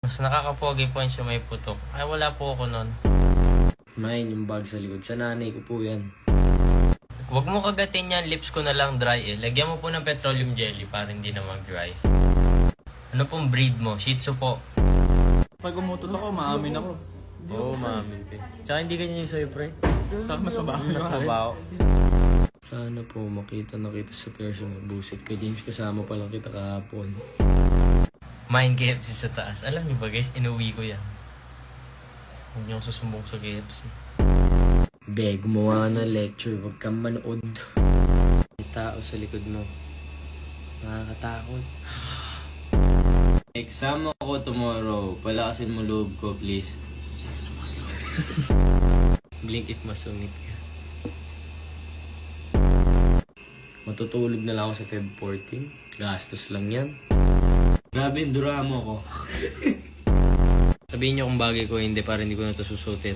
Mas nakakapogi po yung sumay putok. Ay, wala po ako nun. Mine, yung bag sa likod. Sa nanay ko po yan. Huwag mo kagatin yan, lips ko na lang dry eh. Lagyan mo po ng petroleum jelly para hindi na mag-dry. Ano pong breed mo? Shih Tzu po. Pag umutot ako, maamin ako. Oo, mami. Tsaka hindi ganyan yung soy pre. Sa mas mabaho. Mas mabaho. Sana po makita na kita sa person ng busit ko. James, kasama pa lang kita kahapon. Mine KFC sa taas. Alam niyo ba guys, inuwi ko yan. Huwag niyo akong susumbong sa KFC. Be, gumawa ka ng lecture. Huwag kang manood. May tao sa likod mo. Nakakatakot. Exam ako tomorrow. Palakasin mo loob ko, please. Blink if masungit ka. Matutulog na lang ako sa Feb 14. Gastos lang yan. Grabe, duramo ko. Sabihin niyo kung bagay ko hindi para hindi ko na ito susutin.